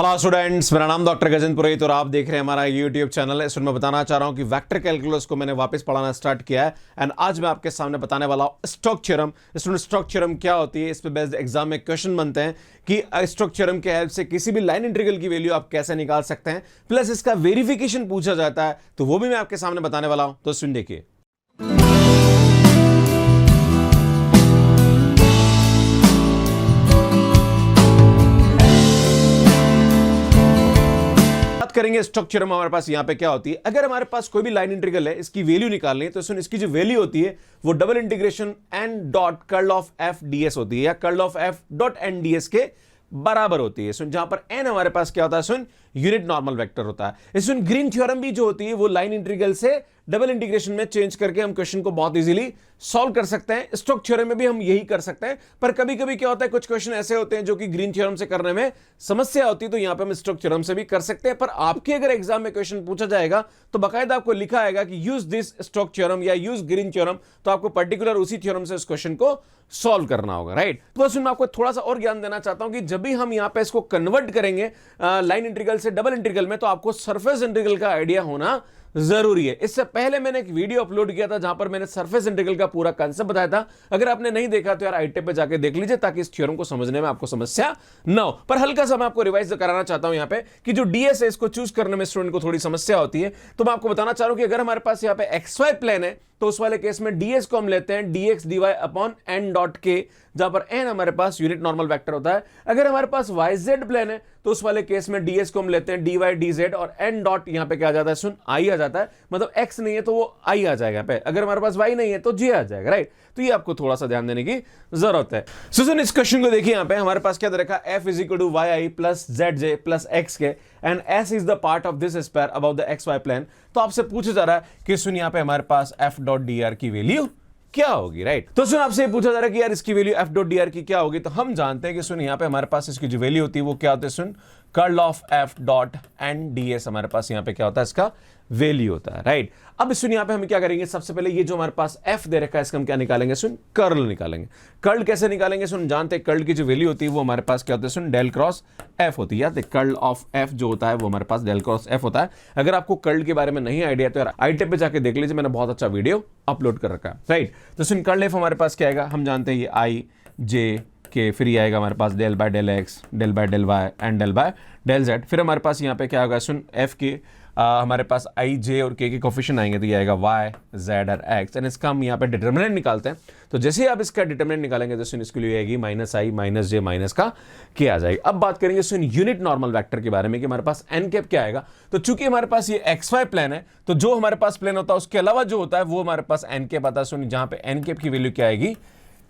Hello students, मेरा नाम doctor Gajendra पुरोहित और आप देख रहे हैं हमारा यूट्यूब चैनल। इसमें मैं बताना चाह रहा हूं कि वेक्टर कैलकुलस को मैंने वापस पढ़ाना स्टार्ट किया है एंड आज मैं आपके सामने बताने वाला हूं Stokes theorem. Student, Stokes theorem क्या होती है, इस पे बेस्ड एग्जाम में क्वेश्चन बनते हैं कि स्टोक्स थ्योरम के हेल्प से किसी भी लाइन इंटीग्रल की वैल्यू आप कैसे निकाल सकते हैं, प्लस इसका वेरिफिकेशन पूछा जाता है, तो वो भी मैं आपके सामने बताने वाला हूं। तो सुन देखिए। करेंगे स्टोक्स थ्योरम हमारे पास यहां पे क्या होती है। अगर हमारे पास कोई भी लाइन इंटीग्रल है, इसकी वैल्यू निकालनी है, तो सुन इसकी जो वैल्यू होती है वो double integration N dot curl of F DS होती है या curl of F dot N DS के बराबर होती है। सुन, जहां पर एन हमारे पास क्या होता है, सुन यूनिट नॉर्मल वेक्टर होता है। सुन, ग्रीन थ्योरम भी जो होती है वो लाइन इंटीग्रल से डबल इंटीग्रेशन में चेंज करके हम क्वेश्चन को बहुत इजीली सॉल्व कर सकते हैं। स्टोक्स थ्योरम में भी हम यही कर सकते हैं, पर कभी कभी क्या होता है, कुछ क्वेश्चन ऐसे होते हैं जो कि ग्रीन थ्योरम से करने में समस्या होती है, तो यहां पे हम स्टोक्स थ्योरम से भी कर सकते हैं। पर आपके अगर एग्जाम में क्वेश्चन पूछा जाएगा तो बाकायदा आपको लिखा आएगा कि यूज दिस स्टोक्स थ्योरम या यूज ग्रीन थ्योरम, तो आपको पर्टिकुलर उसी थ्योरम से उस क्वेश्चन को सॉल्व करना होगा, राइट। तो बस मैं आपको थोड़ा सा और ज्ञान देना चाहता हूं कि जब भी हम यहां पे इसको कन्वर्ट करेंगे लाइन इंटीग्रल से डबल इंटीग्रल में, तो आपको सरफेस इंटीग्रल का आइडिया होना जरूरी है। इससे पहले मैंने एक वीडियो अपलोड किया था जहां पर मैंने सरफेस इंटीग्रल का पूरा कांसेप्ट बताया था। अगर आपने नहीं देखा तो यार आईटेप पे जाके देख लीजिए, ताकि इस थ्योरम को समझने में आपको समस्या ना हो। पर हल्का सा मैं आपको रिवाइज कराना चाहता हूं यहां पे कि जो डीएस है इसको चूज करने में स्टूडेंट को थोड़ी समस्या होती है। तो मैं आपको बताना चाह रहा हूं कि अगर हमारे पास यहां पे एक्सवाई प्लेन है, तो उस वाले केस में डीएस को हम लेते हैं DX DY upon N dot K, जहां पर एन हमारे पास यूनिट नॉर्मल वेक्टर होता है। अगर हमारे पास वाईजेड प्लेन है, तो उस वाले केस में डीएस को हम लेते हैं डीवाई डीजेड और एन डॉट यहां पे क्या आ जाता है, सुन आई आ जाता है। मतलब एक्स नहीं है तो वो आई आ जाएगा पे, अगर हमारे पास वाई नहीं है तो जे आ जाएगा, राइट। तो ये आपको थोड़ा सा ध्यान देने की जरूरत है। सुन, इस क्वेश्चन को देखिए, यहां पे हमारे पास क्या दे रखा है, F is equal to Y I plus Z J plus X K and S is the part of this square about the X Y plane. तो आपसे पूछा जा रहा है कि सुन यहां पे हमारे पास एफ डॉट डी आर की वैल्यू क्या होगी, राइट। तो सुन, आपसे पूछा जा रहा है कि यार इसकी value F dot D are की क्या होगी। तो हम जानते हैं कि सुन यहां पे हमारे पास इसकी जो वैल्यू होती है वो क्या होती है, सुन curl of F dot N D S हमारे पास यहां पे क्या होता है, इसका वैल्यू होता है, राइट। अब सुन यहां पे हम क्या करेंगे, सबसे पहले ये जो हमारे पास एफ दे रखा है इसका हम क्या निकालेंगे, सुन कर्ल निकालेंगे। कर्ल कैसे निकालेंगे, सुन जानते हैं कर्ल की जो वैल्यू होती है वो हमारे पास क्या होता है, सुन डेल क्रॉस एफ होती है। यार कर्ल ऑफ एफ जो होता है वो हमारे पास डेल क्रॉस एफ होता है। अगर आपको कर्ल के बारे में नहीं आइडिया तो यार आईटेप पे जाके देख लीजिए, मैंने बहुत अच्छा वीडियो अपलोड कर रखा है, राइट। तो सुन कर्ल एफ हमारे पास क्या आएगा, हम जानते हैं ये आई जे के, फिर ये आएगा हमारे पास del by del X, del by del Y and del by del Z. फिर हमारे पास यहाँ पे क्या होगा, सुन एफ के हमारे पास आई जे और के कोफिशिएंट आएंगे, तो ये आएगा वाई जेड और एक्स एंड इसका हम यहाँ पे डिटर्मिनेंट निकालते हैं। तो जैसे ही आप इसका डिटर्मिनेंट निकालेंगे तो सुन इसके लिए आएगी minus I minus J minus का के आ जाएगी। अब बात करेंगे सुन यूनिट नॉर्मल वेक्टर के बारे में कि हमारे पास एन कैप क्या आएगा। तो चूंकि हमारे पास ये एक्स वाई प्लेन है, तो जो हमारे पास प्लेन होता है उसके अलावा जो होता है वो हमारे पास एन कैप आता है। सुन जहां पे एन कैप की वैल्यू क्या आएगी,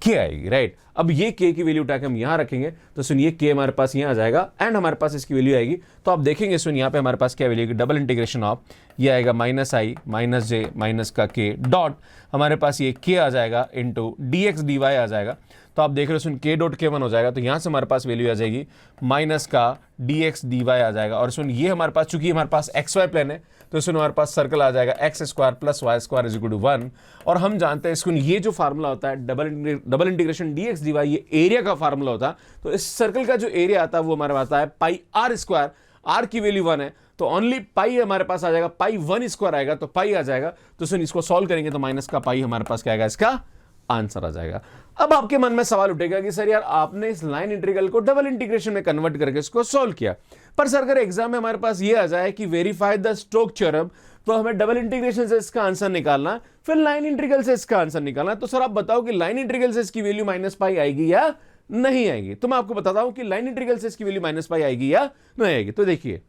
के आएगी, राइट। अब ये के की वैल्यू उठा के हम यहां रखेंगे, तो सुन ये के हमारे पास यहां आ जाएगा एंड हमारे पास इसकी वैल्यू आएगी। तो आप देखेंगे सुन यहां पे हमारे पास क्या वैल्यू आएगी, डबल इंटीग्रेशन ऑफ ये आएगा minus I minus J minus का के डॉट हमारे पास ये के आ जाएगा into D X D Y आ जाएगा। तो आप देख रहे हो सुन के डॉट के वन हो जाएगा, तो यहां से हमारे पास वैल्यू आ जाएगी माइनस का डी एक्स डी वाई आ जाएगा। और सुन ये हमारे पास चूंकि हमारे पास एक्स वाई प्लेन है, तो सुन हमारे पास सर्कल आ जाएगा X square plus Y square is equal to 1। और हम जानते हैं सुन ये जो फार्मूला होता है double integration D X D Y, ये एरिया का फार्मूला होता है। तो इस सर्कल का जो एरिया आता है वो हमारे पास आता है पाई आर स्क्वायर, आर की वैल्यू 1 है तो ओनली पाई हमारे पास आ जाएगा, पाई 1 स्क्वायर आएगा तो पाई आ जाएगा। तो सुन इसको सॉल्व करेंगे तो माइनस का पाई हमारे पास क्या आएगा, इसका आंसर आ जाएगा। अब आपके मन में सवाल उठेगा कि सर यार आपने इस लाइन इंटीग्रल को डबल इंटीग्रेशन में कन्वर्ट करके इसको सॉल्व किया, पर सर अगर एग्जाम में हमारे पास ये आ जाए कि वेरीफाई द स्टोक्स थ्योरम, तो हमें डबल इंटीग्रेशन से इसका आंसर निकालना है, फिर लाइन इंटीग्रल से इसका आंसर निकालना है। तो सर आप बताओ कि लाइन इंटीग्रल से इसकी वैल्यू माइनस पाई आएगी या नहीं आएगी। तो मैं आपको बताता हूं कि लाइन इंटीग्रल से इसकी वैल्यू माइनस पाई आएगी या नहीं आएगी। तो देखिए,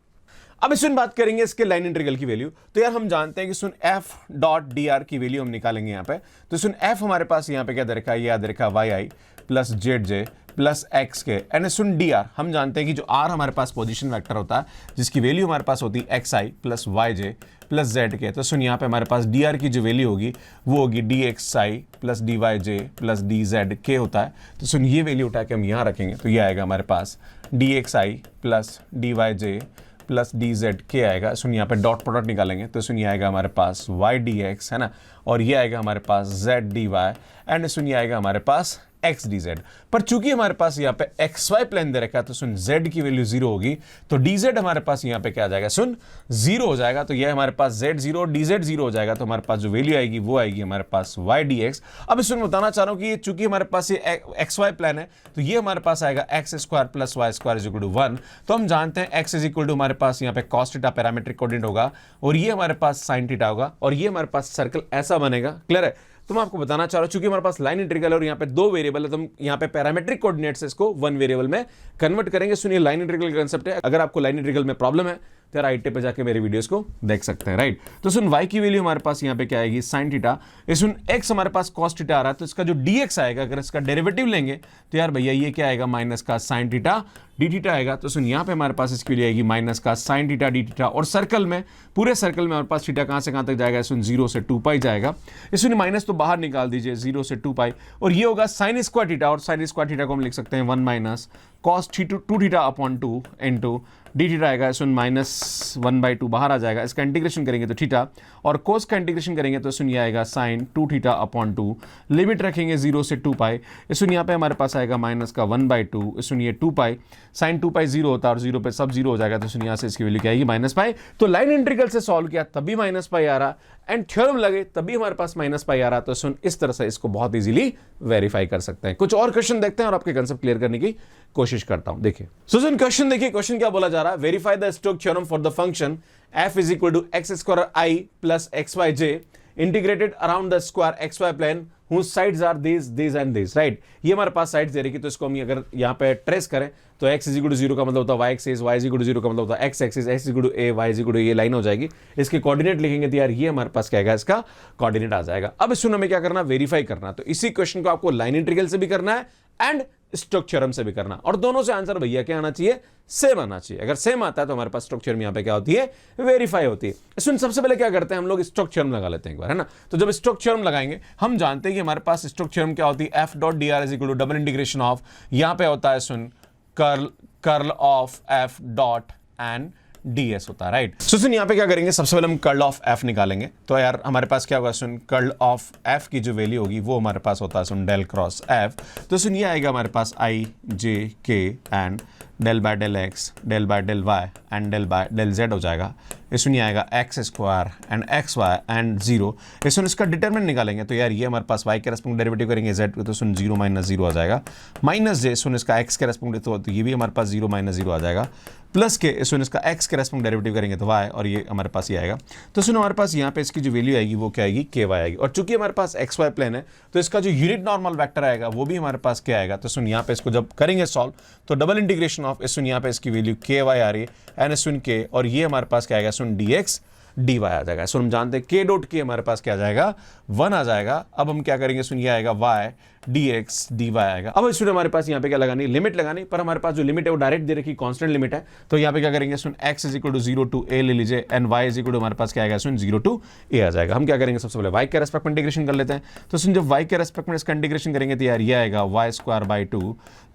अब सुन बात करेंगे इसके लाइन इंटीग्रल की वैल्यू। तो यार हम जानते हैं कि सुन एफ डॉट डी आर की वैल्यू हम निकालेंगे यहाँ पे। तो सुन एफ हमारे पास यहाँ पे क्या दे रखा है, ये दे रखा है Y I plus Z J plus X K and soon D R हम जानते हैं कि जो आर हमारे पास पोजीशन वेक्टर होता है जिसकी वैल्यू हमारे पास होती है एक्स आई प्लस वाई जे प्लस जेड के। तो सुन यहाँ पे हमारे पास डी आर की जो वैल्यू होगी वो होगी डी एक्स आई प्लस डी वाई जे प्लस डी जेड के होता है। तो सुन ये वैल्यू उठा के हम यहाँ रखेंगे, तो ये आएगा हमारे पास डी एक्स आई प्लस डी वाई जे प्लस डी जेड के आएगा। सुन यहाँ पे डॉट प्रोडक्ट निकालेंगे तो सुन ये आएगा हमारे पास वाई डी एक्स है ना, और ये आएगा हमारे पास जेड डी वाई एंड सुन ये आएगा हमारे पास एक्स डी जेड। पर चूंकि हमारे पास यहाँ पे एक्स वाई प्लेन दे रखा है तो सुन जेड की वैल्यू 0 होगी, तो डी जेड हमारे पास यहाँ पे क्या आ जाएगा, सुन 0 हो जाएगा। तो यह हमारे पास जेड 0 डी जेड 0 हो जाएगा, तो हमारे पास जो वैल्यू आएगी वो आएगी हमारे पास वाई डी एक्स। अब इसमें बताना चाह रहा हूं कि ये चूंकि हमारे पास ये एक्स वाई प्लेन है तो ये हमारे पास आएगा X square plus Y square is equal to 1। तो हम जानते हैं एक्स इज इक्वल टू हमारे पास यहाँ पे कॉस थीटा पैरामीट्रिक कोऑर्डिनेट होगा और ये हमारे पास साइन थीटा होगा और ये हमारे पास सर्कल ऐसा बनेगा। क्लियर है? तो मैं आपको बताना चाह रहा हूं चूंकि हमारे पास लाइन इंटीग्रल है और यहाँ पे 2 वेरिएबल है तो हम यहाँ पे पैरामीट्रिक कोऑर्डिनेट से इसको 1 वेरिएबल में कन्वर्ट करेंगे। सुनिए लाइन इंटीग्रल कांसेप्ट है, अगर आपको लाइन इंटीग्रल में प्रॉब्लम है तो यार आईटी पे जाके मेरे वीडियोस को देख सकते हैं, राइट। तो सुन y की वैल्यू हमारे पास यहाँ पे क्या आएगी, साइन थीटा। सुन x हमारे पास cos थीटा आ रहा है तो इसका जो dx आएगा अगर इसका डेरिवेटिव लेंगे तो यार भैया ये क्या आएगा, माइनस का साइन थीटा डी थीटा आएगा। तो सुन यहाँ पे हमारे पास इसके लिए आएगी माइनस का साइन थीटा डी थीटा और सर्कल में पूरे सर्कल में हमारे पास थीटा कहाँ से कहाँ तक जाएगा, सुन 0 से 2 पाई जाएगा। इसमें माइनस तो बाहर निकाल दीजिए 0 से 2 पाई और ये होगा साइन स्क्वायर थीटा और साइन स्क्वायर थीटा को हम लिख सकते हैं 1 minus cos 2 theta upon 2 into D theta आएगा, सुन माइनस 1/2 बाहर आ जाएगा। इसका इंटीग्रेशन करेंगे तो थीटा और कोस का इंटीग्रेशन करेंगे तो सुन ये आएगा साइन 2 थीटा अपॉन 2, लिमिट रखेंगे 0 से 2 पाई। सुन यहाँ पे हमारे पास आएगा माइनस का 1/2, सुन ये 2 पाई, साइन 2 पाई 0 होता है और 0 पे सब 0 हो जाएगा तो सुन यहाँ से इसकी वैल्यू क्या आएगी, माइनस पाई। तो लाइन इंटीग्रल से सॉल्व किया तभी माइनस पाई आ रहा एंड थ्योरम लगे तभी हमारे पास माइनस पाई आ रहा। तो सुन इस तरह से इसको बहुत इजीली वेरीफाई कर सकते हैं। कुछ और क्वेश्चन देखते हैं और आपके कंसेप्ट क्लियर करने की कोशिश करता हूं। देखिए सुन क्वेश्चन देखिए, क्वेश्चन क्या बोला जा रहा है, verify the Stokes theorem for the function f is equal to X square I plus X Y J integrated around the square X Y plane whose sides are these and these, right। ये हमारे पास sides दे रही है तो इसको हम अगर यहाँ पे ट्रेस करें तो x इज इक्वल टू 0 का मतलब होता है y axis, y is equal to 0 का मतलब होता है x axis, x is equal to a, y is equal to ये लाइन हो जाएगी। इसके कोऑर्डिनेट लिखेंगे तो यार ये हमारे पास क्या आएगा, इसका कोऑर्डिनेट आ जाएगा। अब इसमें हमें क्या करना, वेरीफाई करना। तो इसी क्वेश्चन को आपको लाइन इंटीग्रल से भी करना है एंड स्टोक्स थ्योरम से भी करना और दोनों से आंसर भैया क्या आना चाहिए, सेम आना चाहिए। अगर सेम आता है तो हमारे पास स्टोक्स थ्योरम यहाँ पे क्या होती है, वेरीफाई होती है। इसमें सबसे पहले क्या करते हैं हम लोग, स्टोक्स थ्योरम लगा लेते हैं एक बार, है ना। तो जब स्टोक्स थ्योरम लगाएंगे हम जानते हैं कि हमारे पास स्टोक्स थ्योरम क्या होती है, F dot D R is equal to double integration of, यहाँ पे होता है सुन curl of F dot and ds होता है, राइट। सो सुन यहाँ पे क्या करेंगे, सबसे पहले हम कर्ल ऑफ f निकालेंगे। तो यार हमारे पास क्या होगा, सुन कर्ल ऑफ f की जो वैल्यू होगी वो हमारे पास होता है सुन डेल क्रॉस f। तो सुन ये आएगा हमारे पास i j k and del by del x, del by del y and del by del z हो जाएगा। इसमें आएगा X square and X Y and 0। इसमें इसका डिटरमिनेंट निकालेंगे तो यार ये हमारे पास y के रेस्पेक्ट डेरिवेटिव करेंगे z तो सुन 0 माइनस 0 आ जाएगा, माइनस j सुन इसका x के रेस्पेक्ट तो ये भी हमारे पास 0 माइनस 0 आ जाएगा, प्लस के इसमें इसका x के रेस्पेक्ट डेरिवेटिव करेंगे तो y और ये हमारे पास ये आएगा। तो सुनो हमारे पास यहाँ पे इसकी जो वैल्यू आएगी वो क्या आएगी, ky आएगी। और चूंकि हमारे पास एक्स वाई प्लेन है तो इसका जो यूनिट नॉर्मल वेक्टर आएगा वो भी हमारे पास क्या आएगा। तो सुन यहाँ पे इसको जब करेंगे सॉल्व तो डबल इंटीग्रेशन ऑफ सुन यहाँ पे इसकी वैल्यू ky आ रही है एन सुन k और ये हमारे पास क्या आएगा सुन dx dy आ जाएगा। सुन हम जानते हैं k डॉट k हमारे पास क्या आ जाएगा, 1 आ जाएगा। अब हम क्या करेंगे, सुन ये आएगा y dx dy आएगा। अब इसमें हमारे पास यहाँ पे क्या लगानी, लिमिट लगानी, पर हमारे पास जो लिमिट है वो डायरेक्ट दे रखी, कांस्टेंट लिमिट है। तो यहाँ पे क्या करेंगे, सुन x is equal to 0 to a ले लीजिए and y is equal to हमारे पास क्या आएगा, सुन 0 टू a आ जाएगा। हम क्या करेंगे, सबसे पहले y के रेस्पेक्ट में इंटीग्रेशन कर लेते हैं। तो सुन जब y के रेस्पेक्ट में इसका इंटीग्रेशन करेंगे तो यार ये आएगा y स्क्वायर बाई 2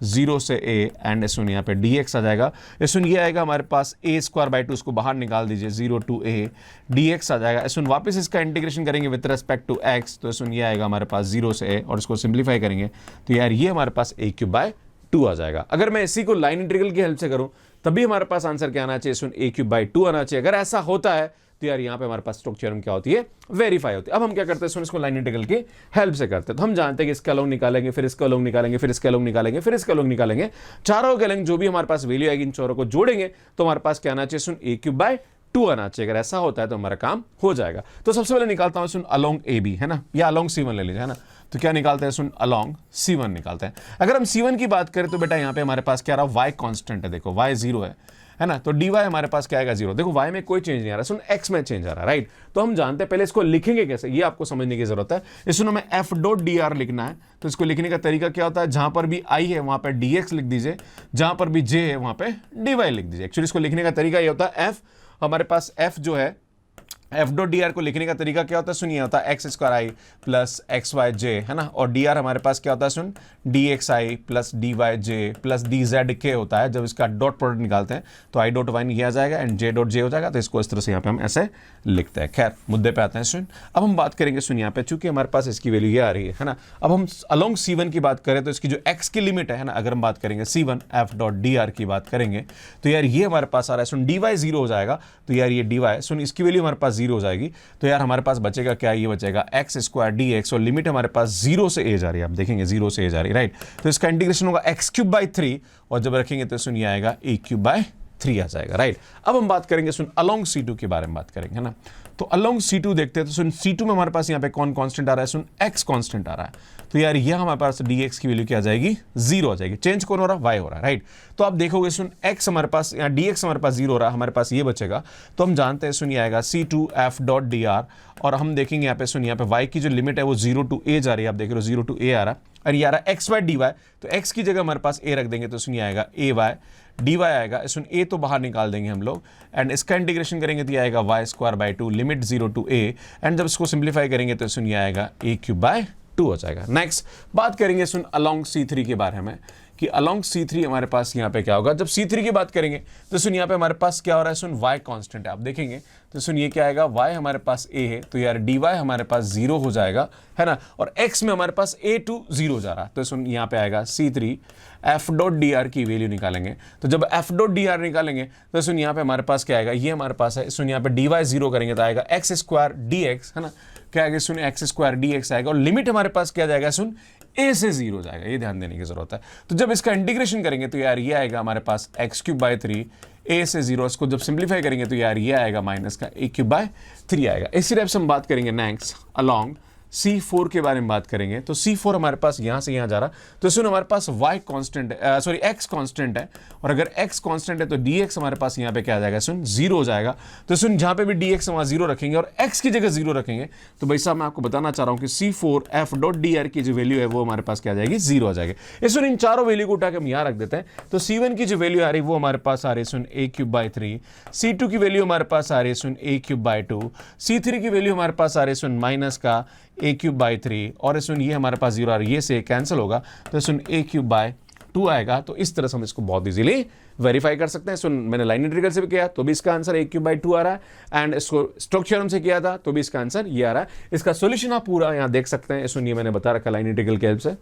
0 से a एंड सुन यहाँ पे dx आ जाएगा। सुन ये आएगा हमारे पास a स्क्वायर बाई 2, उसको बाहर निकाल दीजिए 0 टू a dx आ जाएगा। सुन वापस इसका इंटीग्रेशन करेंगे विद रेस्पेक्ट टू x तो सुन ये आएगा हमारे पास 0 से a और इसको सिंप्लीफाई करेंगे तो यार ये हमारे पास a क्यूब बाय 2 आ जाएगा। अगर मैं इसी को लाइन इंटीग्रल की हेल्प से करूं तभी हमारे पास आंसर क्या आना चाहिए, सुन a क्यूब बाय 2 आना चाहिए। अगर ऐसा होता है तो यार यहाँ पे हमारे पास स्टोक्स थ्योरम क्या होती है, वेरीफाई होती है। अब हम क्या करते हैं, सुन इसको लाइन इंटीग्रल की हेल्प से करते हैं। तो हम जानते हैं कि इसका लॉन्ग निकालेंगे, फिर इसका लॉन्ग निकालेंगे, फिर इसका लॉन्ग निकालेंगे, फिर इसका लॉन्ग निकालेंगे, चारों के लॉन्ग जो भी हमारे पास वैल्यू आएगी इन चारों को जोड़ेंगे तो हमारे पास क्या आना चाहिए, सुन a क्यूब बाय 2 आना चाहिए। अगर ऐसा होता है तो हमारा काम हो जाएगा। तो सबसे पहले निकालता हूं सुन अलोंग AB, है ना, या अलोंग C1 ले लीजिए, है ना। तो क्या निकालते हैं, सुन अलोंग C1 निकालते हैं। अगर हम C1 की बात करें तो बेटा यहाँ पे हमारे पास क्या आ रहा है, y कांस्टेंट है, देखो y 0 है ना। तो dy हमारे पास क्या आएगा 0। देखो y में कोई चेंज नहीं आ रहा, सुन x में चेंज आ रहा है, राइट। तो हम जानते हैं, पहले इसको लिखेंगे कैसे ये आपको समझने की जरूरत है। इसमें हमें f डॉट dr लिखना है। तो इसको लिखने का तरीका क्या होता है, जहां पर भी i है वहां पर dx लिख दीजिए, जहां पर भी j है वहां पे dy लिख दीजिए। एक्चुअली इसको लिखने का तरीका ये होता है, f हमारे पास f जो है एफ डॉट डी आर को लिखने का तरीका क्या होता है, सुनिए, होता है x square I plus X Y जे, है ना, और डी आर हमारे पास क्या होता है, सुन, डी एक्स आई प्लस डी वाई जे प्लस डी जेड के होता है। जब इसका डॉट प्रोडक्ट निकालते हैं तो आई डॉट वाई किया जाएगा एंड जे डॉट जे हो जाएगा, तो इसको इस तरह से यहाँ पे हम ऐसे लिखते हैं। खैर, मुद्दे पे आते हैं। सुन, अब हम बात करेंगे, सुन, यहाँ पे चूंकि हमारे पास इसकी वैल्यू ये आ रही है ना, अब हम अलोंग C1 की बात करें तो इसकी जो x की लिमिट है ना, अगर हम बात करेंगे C1 F dot D are की बात करेंगे तो यार ये हमारे पास आ रहा है, सुन, डी वाई 0 हो जाएगा, तो यार ये डी वाई, सुन, इसकी वैल्यू हमारे पास 0 हो जाएगी, तो यार हमारे पास बचेगा क्या, ये बचेगा एक्स स्क्वायर डी एक्स, और लिमिट हमारे पास 0 से a जा रही है, आप देखेंगे 0 से a जा रही है, राइट। तो इसका इंटीग्रेशन होगा एक्स क्यूब बाई 3, और जब रखेंगे तो सुन ये आएगा a क्यूब बाई 3 आ जाएगा, राइट। अब हम बात करेंगे, सुन, अलोंग C2 के बारे में बात करेंगे, है ना। तो अलोंग C2 देखते हैं, तो सुन C2 में हमारे पास यहाँ पे कौन कांस्टेंट आ रहा है, सुन, x कांस्टेंट आ रहा है, तो यार ये हमारे पास dx की वैल्यू क्या आ जाएगी, 0 हो जाएगी। चेंज कौन हो रहा है, y हो रहा है, राइट। तो आप देखोगे, सुन, x हमारे पास, यहाँ dx हमारे पास 0 हो रहा है, हमारे पास ये बचेगा, तो हम जानते हैं, सुन, ये आएगा C2 f dot D are, और हम देखेंगे यहाँ पे, सुन, यहाँ पे y की जो लिमिट है वो 0 टू a जा रही है, आप देख रहे हो 0 टू a आ रहा है, और ये आ रहा है एक्स वाई डी वाई, तो x की जगह हमारे पास a रख देंगे, तो सुन ये आएगा a वाई डी वाई आएगा, सुन, a तो बाहर निकाल देंगे हम लोग, एंड इसका इंटीग्रेशन करेंगे तो ये आएगा Y square by 2 limit 0 to a, and जब इसको सिंप्लीफाई करेंगे तो सुन ये आएगा a क्यूब बाय 2 हो जाएगा। नेक्स्ट बात करेंगे, सुन, अलोंग C3 के बारे में, कि अलोंग C3 हमारे पास यहाँ पे क्या होगा। जब C3 की बात करेंगे तो सुन यहाँ पे हमारे पास क्या हो रहा है, सुन, y कांस्टेंट है, आप देखेंगे तो सुन ये क्या आएगा, y हमारे पास a है, तो यार dy हमारे पास 0 हो जाएगा, है ना, और x में हमारे पास a टू 0 जा रहा है, तो सुन यहाँ पे आएगा C3 f dot D are की वैल्यू निकालेंगे, तो जब f डॉट डी आर निकालेंगे तो सुन यहाँ पे हमारे पास क्या आएगा, ये हमारे पास है, सुन यहाँ पे dy 0 करेंगे तो आएगा एक्स स्क्वायर डी एक्स, है ना, क्या आएगा, सुन, एक्स स्क्वायर डी एक्स आएगा, और लिमिट हमारे पास क्या जाएगा, सुन, a से 0 जाएगा, ये ध्यान देने की जरूरत है। तो जब इसका इंटीग्रेशन करेंगे तो यार ये आएगा हमारे पास एक्स क्यूब बाई 3 a से 0, इसको जब सिंप्लीफाई करेंगे तो यार ये आएगा माइनस का a क्यूब बाय 3 आएगा। इसी टाइप से हम बात करेंगे नेक्स्ट अलोंग C4 के बारे में बात करेंगे, तो C4 हमारे पास यहाँ से यहाँ जा रहा, तो सुन हमारे पास y कांस्टेंट है, सॉरी x कांस्टेंट है, और अगर x कांस्टेंट है तो dx हमारे पास यहाँ पे क्या आ जाएगा, सुन, 0 हो जाएगा। तो सुन जहाँ पे भी dx वहाँ 0 रखेंगे और x की जगह 0 रखेंगे, तो भाई साहब मैं आपको बताना चाह रहा हूँ कि C4 f dot D are की जो वैल्यू है वो हमारे पास क्या आ जाएगी, 0 आ जाएगी। इस सुन इन चारों वैल्यू को उठा के हम यहाँ रख देते हैं, तो C1 की जो वैल्यू आ रही है वो हमारे पास आ रही है, सुन, a क्यूब बाई 3, C2 की वैल्यू हमारे पास आ रही है, सुन, a क्यूब बाई 2, C3 की वैल्यू हमारे पास आ रही है, सुन, माइनस का a क्यूब बाई 3, और सुन ये हमारे पास 0 आ रही है, ये से कैंसिल होगा, तो सुन a क्यूब बाय 2 आएगा। तो इस तरह से हम इसको बहुत इजीली वेरीफाई कर सकते हैं। सुन, मैंने लाइन इंटीग्रल से भी किया तो भी इसका आंसर a क्यूब बाई 2 आ रहा है, एंड इसको स्टोक्स थ्योरम से किया था तो भी इसका आंसर ये आ रहा है। इसका सोल्यूशन आप पूरा यहाँ देख सकते हैं। सुन, ये मैंने बता रखा लाइन इंटीग्रल की हेल्प से,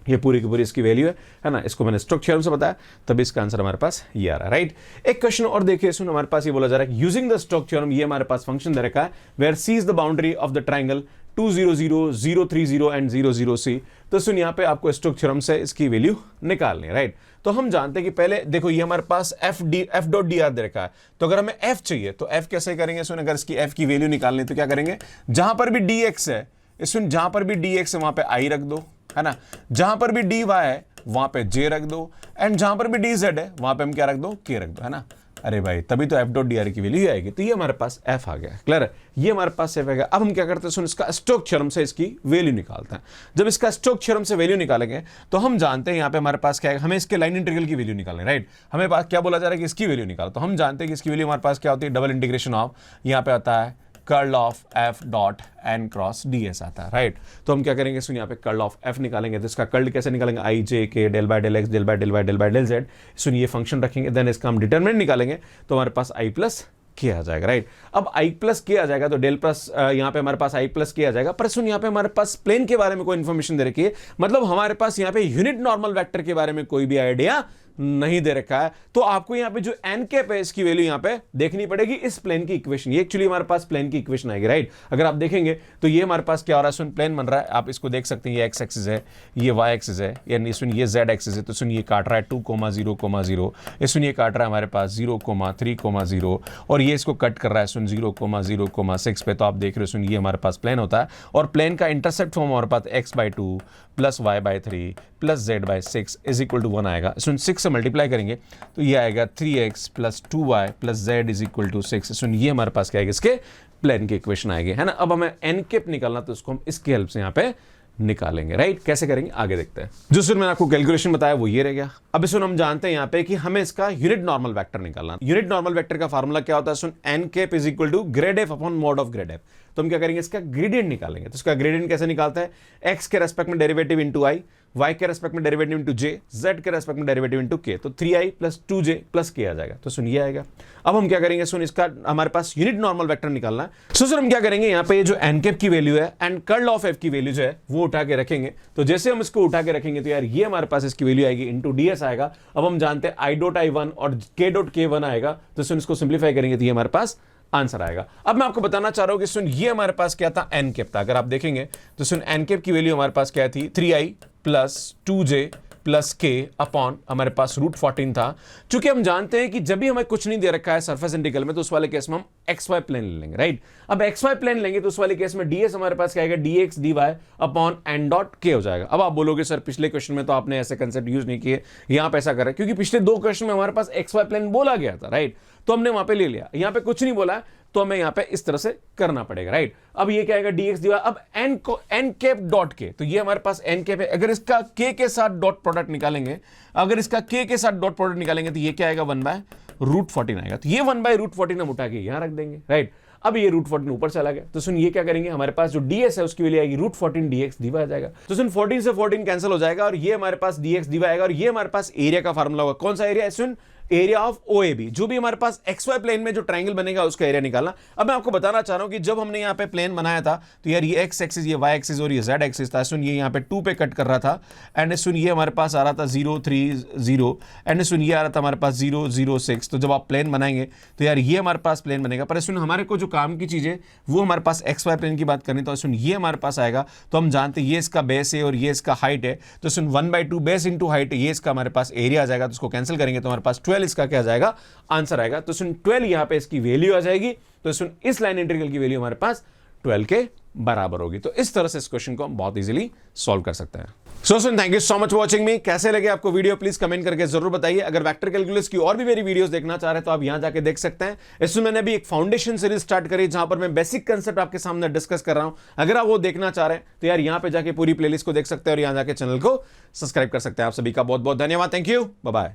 ये पूरी की पूरी इसकी वैल्यू है ना, इसको मैंने स्टोक्स थ्योरम से बताया, तभी इसका आंसर हमारे पास ये आ रहा है, राइट। एक क्वेश्चन और देखिए, सुन, हमारे पास ये बोला जा रहा है यूजिंग द स्टोक्स थ्योरम, ये हमारे पास फंक्शन दे रखा है where C is the boundary of the triangle 2 0 0 0 3 0 and 0 0 c। तो सुन यहाँ पे आपको स्टोक्स थ्योरम से इसकी वैल्यू निकालनी है, राइट। तो हम जानते हैं कि पहले देखो ये हमारे पास एफ डॉट डी आर दे रखा है, तो अगर हमें एफ चाहिए तो एफ कैसे करेंगे, सुन, अगर इसकी एफ की वैल्यू निकालनी तो क्या करेंगे, जहां पर भी डी एक्स है, सुन, जहां पर भी डी एक्स है वहां पे आई रख दो, है ना, जहां पर भी डी वाई है वहां पे जे रख दो, एंड जहां पर भी डी जेड है वहां पे हम क्या रख दो, के रख दो, है ना। अरे भाई, तभी तो एफ डॉट डी आर की वैल्यू आएगी, तो ये हमारे पास एफ आ गया, क्लियर है, ये हमारे पास एफ आ गया। अब हम क्या करते हैं, सुन, इसका स्टोक्स थ्योरम से इसकी वैल्यू निकालते हैं। जब इसका स्टोक्स थ्योरम से वैल्यू निकालेंगे तो हम जानते हैं यहाँ पे हमारे पास क्या है, हमें इसके लाइन इंटीग्रल की वैल्यू निकालनी है, राइट। हमें पास क्या बोला जा रहा है कि इसकी वैल्यू निकालो, तो हम जानते हैं कि इसकी वैल्यू हमारे पास क्या होती है, डबल इंटीग्रेशन ऑफ, यहाँ पे आता है curl of F dot N cross D S आता है, राइट। तो हम क्या करेंगे, सुन, यहाँ पे कर्ल ऑफ एफ निकालेंगे, तो इसका कर्ल कैसे निकालेंगे, I J K del by del X del by del Y del by del Z, सुन ये फंक्शन रखेंगे, देन इसका हम डिटरमिनेंट निकालेंगे तो हमारे पास आई प्लस के आ जाएगा, राइट। अब आई प्लस के आ जाएगा तो डेल प्लस यहाँ पे हमारे पास आई प्लस के आ जाएगा, पर सुन यहाँ पे हमारे पास प्लेन के बारे में कोई इंफॉर्मेशन दे रखी है, मतलब हमारे पास यहाँ पे यूनिट नॉर्मल वेक्टर के बारे में कोई भी आइडिया नहीं दे रखा है, तो आपको यहाँ पे जो एन कैप है इसकी वैल्यू यहाँ पे देखनी पड़ेगी इस प्लेन की इक्वेशन, ये एक्चुअली हमारे पास प्लेन की इक्वेशन आएगी, राइट। अगर आप देखेंगे तो ये हमारे पास क्या हो रहा है, सुन, प्लेन बन रहा है, आप इसको देख सकते हैं, ये एक्स एक्सिस है, ये वाई एक्सिस है, यानी सुन ये जेड एक्सिस है, तो सुन ये काट रहा है 2,0,0, ये सुन ये काट रहा है हमारे पास 0,3,0, और ये इसको कट कर रहा है सुन 0,0,6 पे, तो आप देख रहे हो सुन ये हमारे पास प्लेन होता है, और प्लेन का इंटरसेप्ट फॉर्म हमारे पास x/2 plus y/3 plus z/6 is equal to 1 आएगा। सुन 6 से मल्टीप्लाई करेंगे तो ये आएगा 3x plus 2y plus z is equal to 6। सुन ये हमारे पास क्या आएगा, इसके प्लेन की इक्वेशन आएगी, है ना। अब हमें एन कैप निकालना तो उसको हम इसकी हेल्प से यहाँ पे निकालेंगे, राइट। कैसे करेंगे आगे देखते हैं। जो सर मैंने आपको कैलकुलेशन बताया वो ये रह गया। अब इसमें हम जानते हैं यहाँ पे कि हमें इसका यूनिट नॉर्मल वेक्टर निकालना। यूनिट नॉर्मल वेक्टर का फार्मूला क्या होता है? सुन, N cap is equal to grad F upon mod of grad F. तो हम क्या करेंगे, इसका ग्रेडियंट निकालेंगे। तो इसका ग्रेडियंट कैसे निकालता है? एक्स के रेस्पेक्ट में डेरिवेटिव इंटू आई, y के रेस्पेक्ट में डेरिवेटिव इंटू जे, z के रेस्पेक्ट में डेरिवेटिव इंटू के। तो 3i प्लस 2j प्लस के आ जाएगा। तो सुन ये आएगा। अब हम क्या करेंगे, सुन इसका हमारे पास यूनिट नॉर्मल वेक्टर निकालना है। सो सर हम क्या करेंगे, यहाँ पे जो एन कैप की वैल्यू है एंड कर्ल ऑफ एफ की वैल्यू जो है वो उठा के रखेंगे। तो जैसे हम इसको उठा के रखेंगे तो यार ये हमारे पास इसकी वैल्यू आएगी इंटू ds आएगा। अब हम जानते हैं i डॉट i1 और k डॉट k1 आएगा। तो सुन इसको सिंप्लीफाई करेंगे तो ये हमारे पास आंसर आएगा। अब मैं आपको बताना चाह रहा हूं कि सुन ये हमारे पास क्या था, एन कैप था। अगर आप देखेंगे तो सुन एन कैप की वैल्यू हमारे पास क्या थी, 3i प्लस 2j प्लस के अपॉन हमारे पास रूट 14 था। चूंकि हम जानते हैं कि जब भी हमें कुछ नहीं दे रखा है सरफेस इंटीग्रल में तो उस वाले केस में हम एक्स वाई प्लेन ले लेंगे, राइट। अब एक्स वाई प्लेन लेंगे तो उस वाले केस में ds हमारे पास क्या आएगा, dx dy upon N dot K हो जाएगा। अब आप बोलोगे सर पिछले क्वेश्चन में तो आपने ऐसे कंसेप्ट यूज नहीं किए, यहां पे ऐसा करें, क्योंकि पिछले 2 क्वेश्चन में हमारे पास एक्स वाई प्लेन बोला गया था, राइट। तो हमने वहां पे ले लिया, यहां पे कुछ नहीं बोला है तो हमें यहां पे इस तरह से करना पड़ेगा, राइट। अब ये क्या आएगा, dx dy। अब n को n कैप डॉट के, तो ये हमारे पास n कैप है। अगर इसका k के साथ डॉट प्रोडक्ट निकालेंगे, अगर इसका k के साथ डॉट प्रोडक्ट निकालेंगे तो ये क्या आएगा, 1/√14 आएगा। तो ये 1/√14 हम उठा के यहां रख देंगे, राइट। अब ये √14 ऊपर चला गया। तो सुन ये क्या करेंगे, हमारे पास जो ds है उसकी वैल्यू आएगी √14 dx dy आ जाएगा। तो सुन 14 से 14 कैंसिल हो जाएगा और ये हमारे पास dx dy आएगा। और ये हमारे पास एरिया का फार्मूला होगा। कौन सा एरिया है? सुन, एरिया ऑफ OAB। जो भी हमारे पास XY प्लेन में जो ट्रायंगल बनेगा उसका एरिया निकालना। अब मैं आपको बताना चाह रहा हूं कि जब हमने यहां पे प्लेन बनाया था तो यार ये x एक्सिस, ये y एक्सिस और ये z एक्सिस था। सुन ये यहां पे 2 पे कट कर रहा था एंड सुन ये हमारे पास आ रहा था 0 3 0 एंड सुन ये आ रहा था हमारे पास 0 0 6। तो जब आप प्लेन बनाएंगे तो यार ये हमारे पास प्लेन बनेगा। पर सुन हमारे को जो काम की चीज है वो हमारे पास XY प्लेन की बात करनी, तो सुन ये हमारे पास आएगा। तो हम जानते हैं ये इसका बेस है और ये इसका हाइट है। तो सुन 1/2 बेस इंटू हाइट, ये इसका हमारे पास एरिया आ जाएगा। तो उसको कैंसिल करेंगे तो हमारे पास 12 इसका क्या आ जाएगा, आंसर आएगा। तो सुन 12 यहां पे इसकी वैल्यू आ जाएगी। तो सुन इस लाइन इंटीग्रल की वैल्यू हमारे पास 12 के बराबर होगी। तो इस तरह से इस क्वेश्चन को हम बहुत इजीली सॉल्व कर सकते हैं। सो सुन, thank you so much watching me. कैसे लगे आपको वीडियो प्लीज कमेंट करके जरूर बताइए। अगर वेक्टर कैलकुलस की और भी मेरी वीडियोस देखना चाह रहे हैं तो आप यहां जाके देख सकते हैं। इसमें मैंने अभी एक फाउंडेशन सीरीज स्टार्ट करी जहां पर मैं बेसिक कंसेप्ट आपके सामने डिस्कस कर रहा हूं। अगर आप वो देखना चाह रहे हैं तो यार यहां पे जाके पूरी प्लेलिस्ट को देख सकते हैं और यहां जाके चैनल को सब्सक्राइब कर सकते हैं। आप सभी का बहुत बहुत धन्यवाद। Thank you, bye bye.